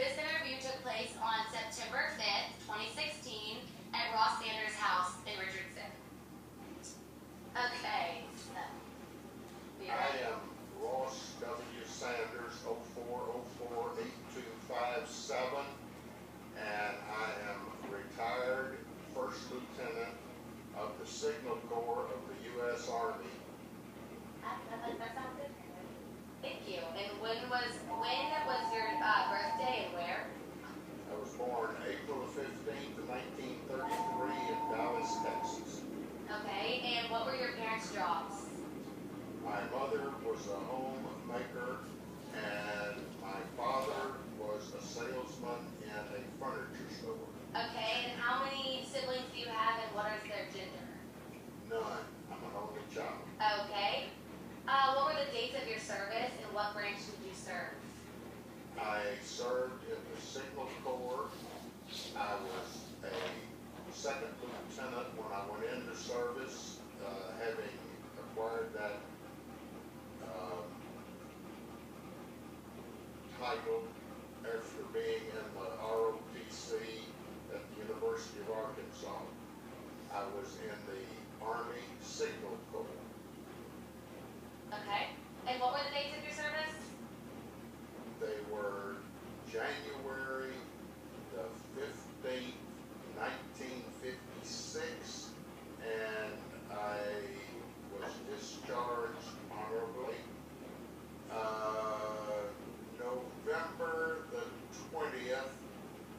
This interview took place on September 5th, 2016 at Ross Sanders' house in Richardson. Okay, so. I am Ross W. Sanders, 04048257, and I am retired First Lieutenant of the Signal Corps of the U.S. Army. That sounds good. Thank you. And when was your birthday and where? I was born April 15th, 1933 in Dallas, Texas. Okay, and what were your parents' jobs? My mother was a homemaker, and my father was a salesman in a furniture store. Okay, and how many siblings do you have and what is their gender? None. I'm an only child. Okay. What were the dates of your service and what branch did you serve? I served in the Signal Corps. I was a second lieutenant when I went into service, having acquired that title after being in the ROTC at the University of Arkansas. I was in the Army Signal Corps. Okay. And what were the dates of your service? They were January the 15th, 1956, and I was discharged honorably November the 20th,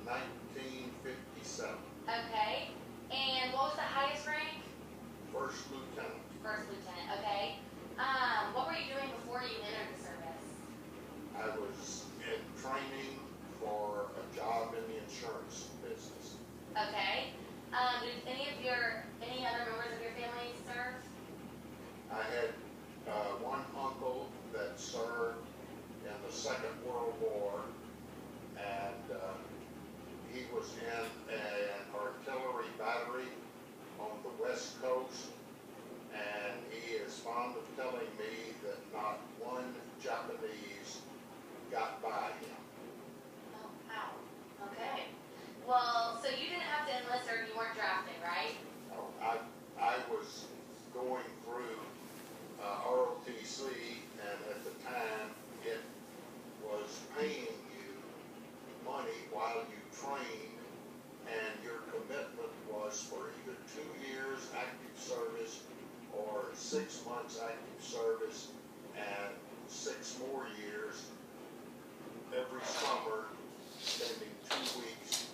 1957. Okay. And what was the highest rank? First lieutenant. First lieutenant, okay. What were you doing before you entered the service? I was in training for a job in the insurance business. Okay. Did any other members of your family serve? I had one uncle that served in the Second World War, and he was in an artillery battery on the West Coast, and he is fond of telling me that not one Japanese got by him. Oh, wow. Okay. Well, so you didn't have to enlist or you weren't drafted, right? I was going through ROTC, and at the time it was paying you money while you trained, and your commitment was for either 2 years active service or 6 months active service and 6 more years every summer, spending 2 weeks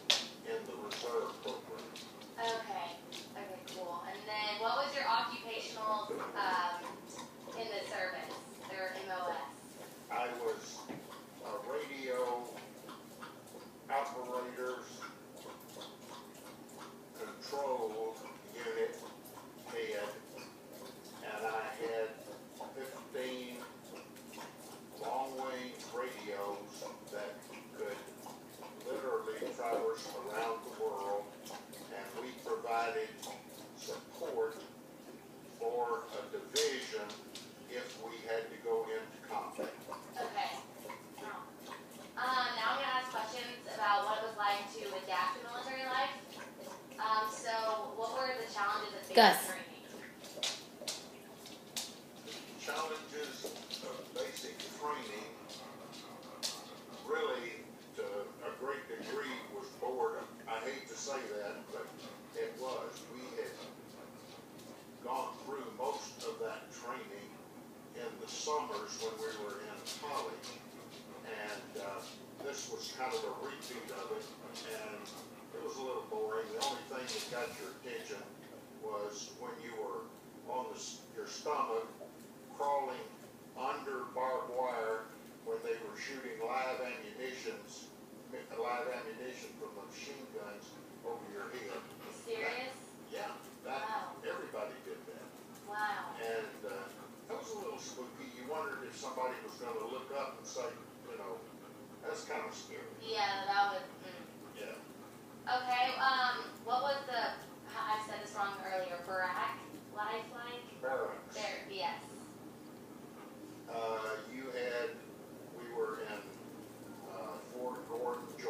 in the reserve program. Okay. Okay, cool. And then what was your occupational in the service, or MOS? I was a radio operator's control unit head, and I had 15 long-range radios that could literally traverse around the world, and we provided support for a division if we had to go into conflict. Okay. Now I'm going to ask questions about what it was like to adapt to military life. So what were the challenges of basic training? Challenges of basic training really, to a great degree, was boredom. I hate to say that, but it was. We had gone through most of that training in the summers when we were in college, and this was kind of a repeat of it, and it was a little boring. The only thing that got your attention was when you were on your stomach crawling under barbed wire when they were shooting live ammunition from the machine guns over your head. Are you serious? Yeah, Wow. Everybody did that. Wow. And that was a little spooky. You wondered if somebody was going to look up and say, that's kind of scary. Yeah, that would. Yeah. Okay. What was I said this wrong earlier. Barrack life like? Barracks. There. Yes. We were in Fort Gordon, Georgia.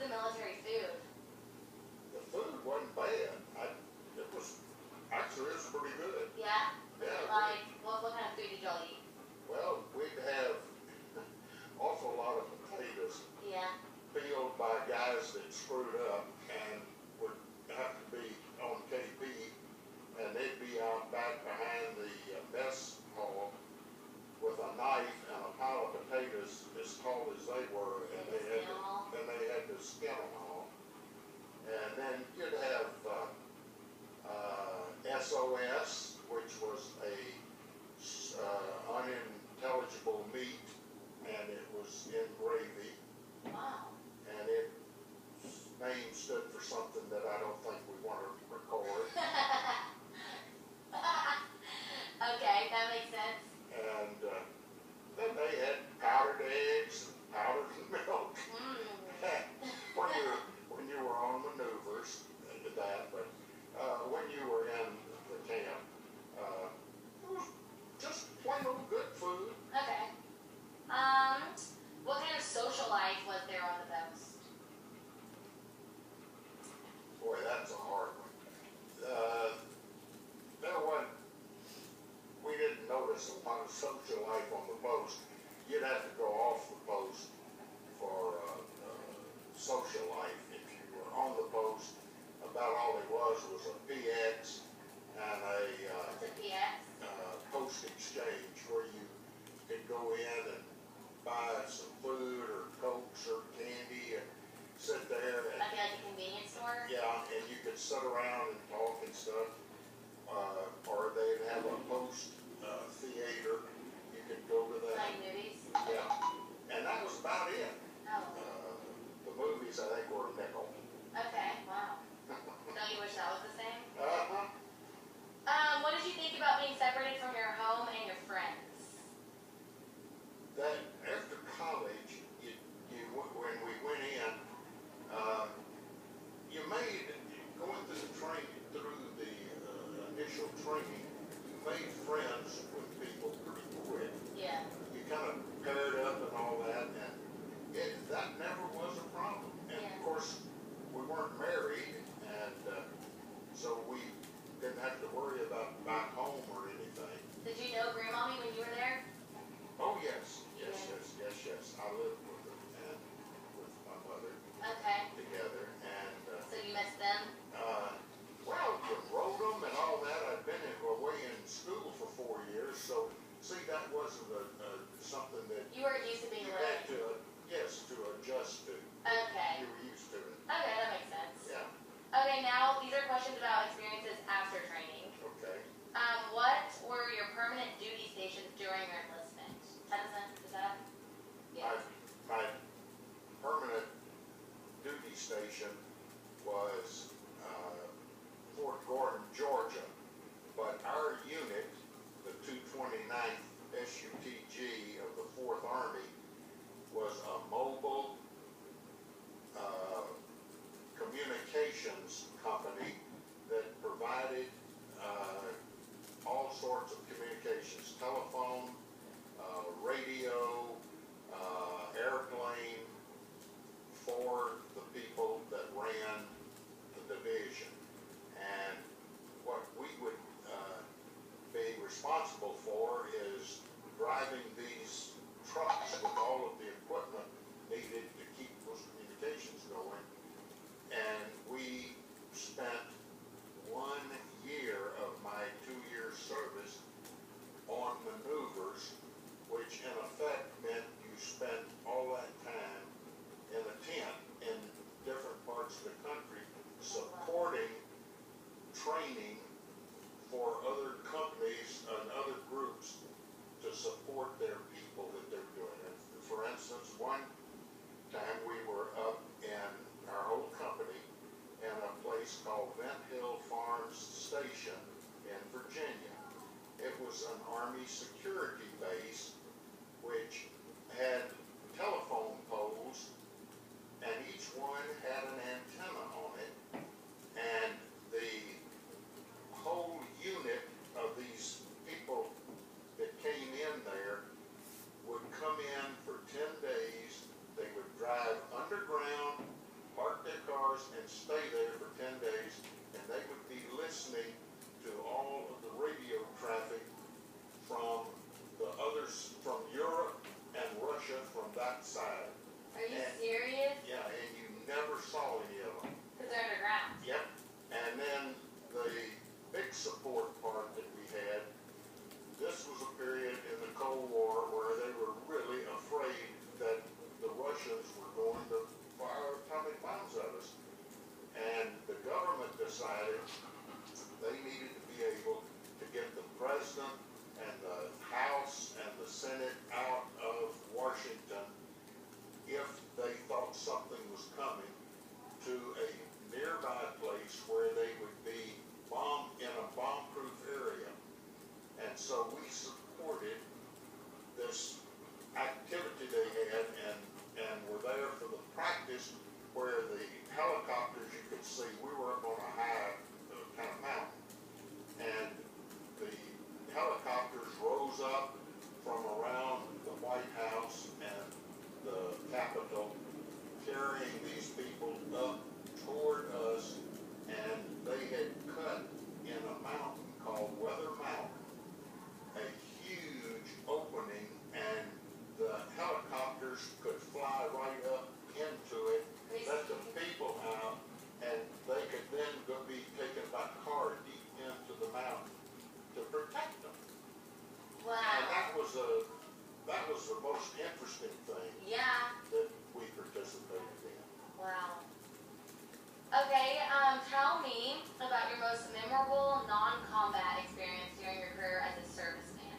the military food? The food wasn't bad. It was pretty good. Yeah? Yeah. Like, what kind of food did y'all eat? Well, we'd have awful lot of potatoes Yeah. peeled by guys that screwed up and would have to be on KP, and they'd be out back behind the mess hall with a knife and a pile of potatoes as tall as they were, and they had to skin them all. And then you'd have SOS, which was a unintelligible meat, and it was in gravy, Wow. and its name stood for something that I don't think we want to record. Okay, that makes sense. And then they had powdered eggs and powdered milk. When you were on maneuvers, they did that, but when you were in the camp, it was just plain old good food. Okay. What kind of social life was there on the post? Boy, that's a hard one. We didn't notice a lot of social life on the post. You'd have to go off the post for social life. If you were on the post, about all it was a PX and What's a PX? post exchange where you could go in and buy some food or Cokes or candy and sit there and Like a convenience store? yeah, and you could sit around and talk and stuff. Or they'd have a post theater. You could go to that. Like movies? Yeah, and that was about it. Oh. The movies, I think, were a nickel. Okay, wow. Don't you wish that was the same? Uh-huh. What did you think about being separated from your home and your friends? That after college, when we went in, you made going through the initial training, you made friends with people pretty quick. Yeah. You kind of paired up and all that, and that never was a problem. And Yeah. of course, we weren't married, and so we didn't have to worry about back home or anything. Did you know Grandmommy when you were there? Oh yes. I lived with her and with my mother Okay. together, and So you missed them? well, we wrote them and all that. I'd been away in school for 4 years, so see, that wasn't something that You were used to being you away. had to adjust to. Okay. You were used to it. Okay, that makes sense. Yeah. Okay, now these are questions about experiences after training. Okay. What were your permanent duty stations during your enlistment? Tennyson, is that? Yes. My permanent duty station was Fort Gordon, Georgia, but our unit, the 229th SUTG of the 4th Army, was a mobile communications company that provided all sorts of communications, telephone, radio, airplane, for the people that ran the division. And what we would be responsible for is driving these trucks with all of the equipment needed to keep those communications going. And we spent 1 year of my 2-year service on maneuvers, which in effect meant you spent all that time in a tent in different parts of the country supporting training for other companies and other groups to support their people that they're doing. And for instance, one time we were up in our old company in a place called Vent Hill Farms Station in Virginia. It was an Army security base which had telephone poles, and each one had an antenna on it, and the whole unit non-combat experience during your career as a serviceman?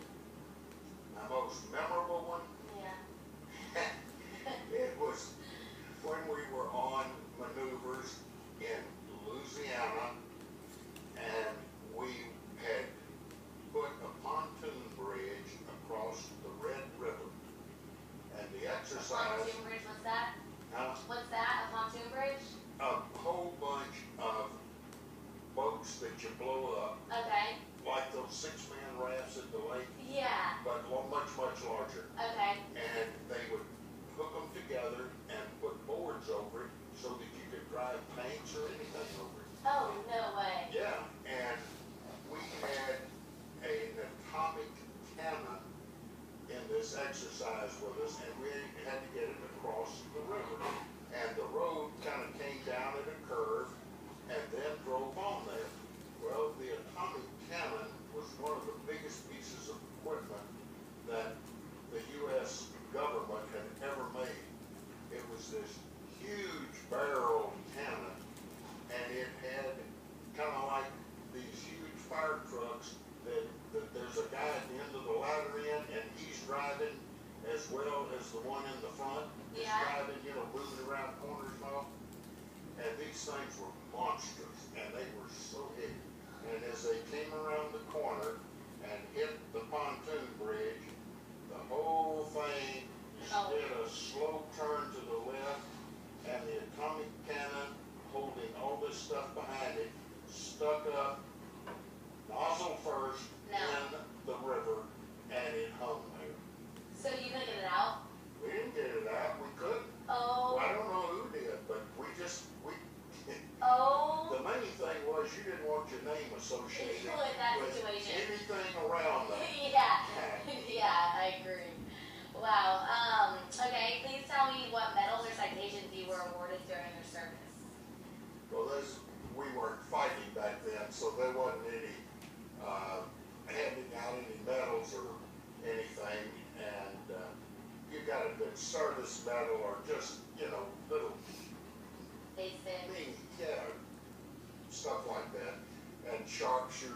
My most memorable one, Yeah. it was when we were on maneuvers in Louisiana, and we had put a pontoon bridge across the Red River. And the A exercise, pontoon bridge, what's that? uh, What's that, a pontoon bridge? a whole bunch of boats that you blow up, Okay, like those 6-man rafts at the lake, yeah, but much, much larger. okay, And they would hook them together and put boards over it so that you could drive tanks or anything over it. oh, no way. Yeah, and we had an atomic cannon in this exercise with us, and we had to get it across the river. And the road kind of came down at a curve and then drove on there. Well, the atomic cannon was one of the biggest pieces of equipment that the U.S. government had ever made. It was this huge barrel cannon, and it had kind of like these huge fire trucks that there's a guy at the end of the ladder in, and he's driving as well as the one in the front is Yeah. driving, moving around corners and all. And these things were monstrous, and they were so heavy. And as they came around the corner and hit the pontoon bridge, the whole thing Oh. did a slow turn to the left, and the atomic cannon, holding all this stuff behind it, stuck up, nozzle first, No. in the river, and it hung there. So you couldn't get it out? We didn't get it out, we couldn't. Oh, I don't know who did, but oh, the main thing was you didn't want your name associated with that with situation. anything around that. Yeah, yeah, I agree. Wow, okay, please tell me what medals or citations you were awarded during your service. Well, we weren't fighting back then, so there wasn't any, handing out any medals or anything, and, you got a good service medal or just, little Basic. things, yeah, stuff like that, and sharpshooter.